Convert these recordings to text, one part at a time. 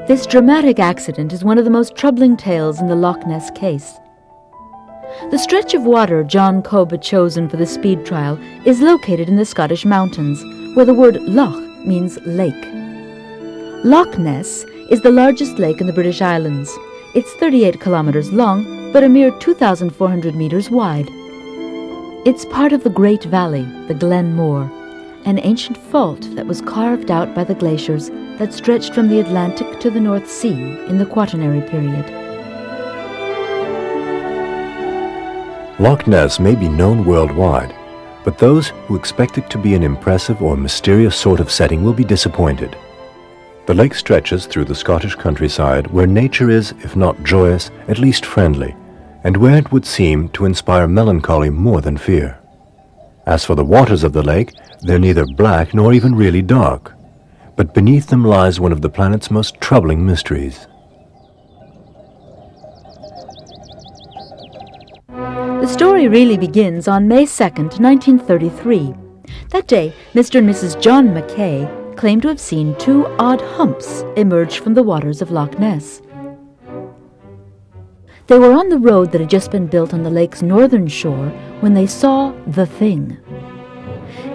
This dramatic accident is one of the most troubling tales in the Loch Ness case. The stretch of water John Cobb had chosen for the speed trial is located in the Scottish mountains, where the word loch means lake. Loch Ness is the largest lake in the British Islands. It's 38 kilometers long, but a mere 2,400 meters wide. It's part of the Great Valley, the Glen Moor, an ancient fault that was carved out by the glaciers that stretched from the Atlantic to the North Sea in the Quaternary period. Loch Ness may be known worldwide, but those who expect it to be an impressive or mysterious sort of setting will be disappointed. The lake stretches through the Scottish countryside where nature is, if not joyous, at least friendly, and where it would seem to inspire melancholy more than fear. As for the waters of the lake, they're neither black nor even really dark, but beneath them lies one of the planet's most troubling mysteries. The story really begins on May 2nd, 1933. That day, Mr. and Mrs. John Mackay claimed to have seen two odd humps emerge from the waters of Loch Ness. They were on the road that had just been built on the lake's northern shore when they saw the thing.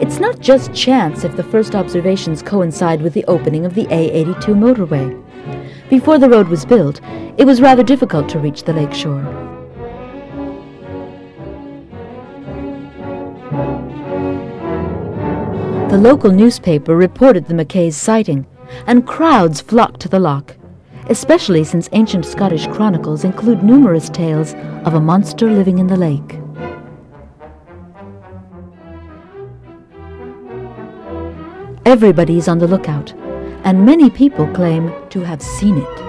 It's not just chance if the first observations coincide with the opening of the A82 motorway. Before the road was built, it was rather difficult to reach the lake shore. The local newspaper reported the Mackays' sighting, and crowds flocked to the loch, especially since ancient Scottish chronicles include numerous tales of a monster living in the lake. Everybody's on the lookout, and many people claim to have seen it.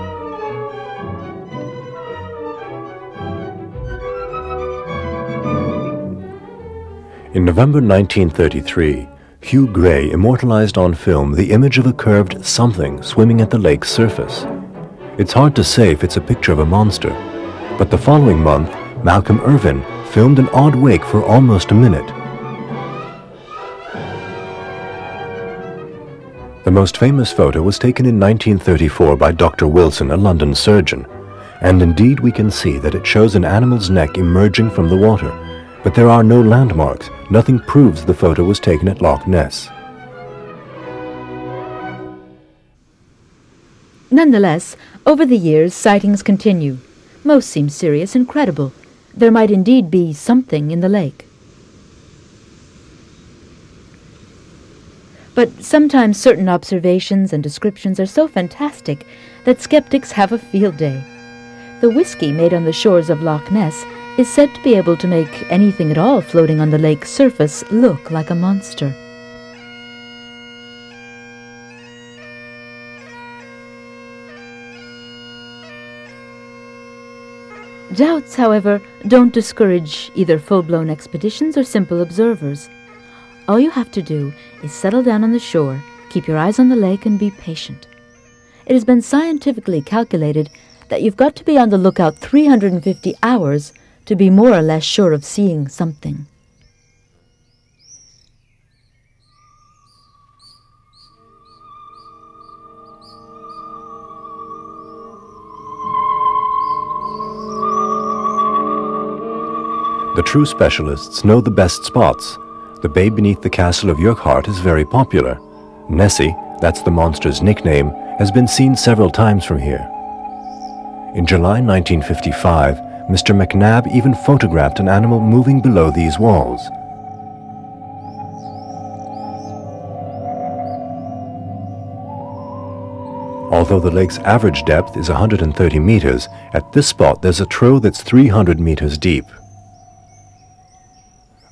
In November 1933, Hugh Gray immortalized on film the image of a curved something swimming at the lake's surface. It's hard to say if it's a picture of a monster, but the following month, Malcolm Irvin filmed an odd wake for almost a minute. The most famous photo was taken in 1934 by Dr. Wilson, a London surgeon, and indeed we can see that it shows an animal's neck emerging from the water, but there are no landmarks. Nothing proves the photo was taken at Loch Ness. Nonetheless, over the years, sightings continue. Most seem serious and credible. There might indeed be something in the lake. But sometimes certain observations and descriptions are so fantastic that skeptics have a field day. The whiskey made on the shores of Loch Ness is said to be able to make anything at all floating on the lake's surface look like a monster. Doubts, however, don't discourage either full-blown expeditions or simple observers. All you have to do is settle down on the shore, keep your eyes on the lake, and be patient. It has been scientifically calculated that you've got to be on the lookout 350 hours to be more or less sure of seeing something. The true specialists know the best spots. The bay beneath the castle of Urquhart is very popular. Nessie, that's the monster's nickname, has been seen several times from here. In July 1955, Mr. McNabb even photographed an animal moving below these walls. Although the lake's average depth is 130 meters, at this spot there's a trough that's 300 meters deep.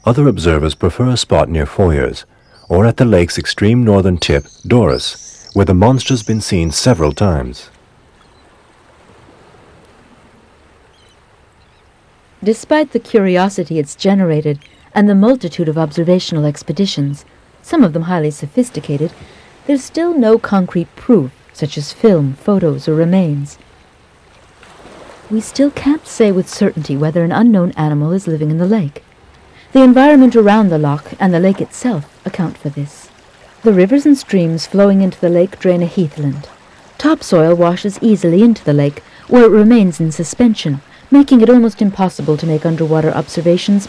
Other observers prefer a spot near Foyers, or at the lake's extreme northern tip, Doris, where the monster's been seen several times. Despite the curiosity it's generated and the multitude of observational expeditions, some of them highly sophisticated, there's still no concrete proof, such as film, photos, or remains. We still can't say with certainty whether an unknown animal is living in the lake. The environment around the loch and the lake itself account for this. The rivers and streams flowing into the lake drain a heathland. Topsoil washes easily into the lake, where it remains in suspension, making it almost impossible to make underwater observations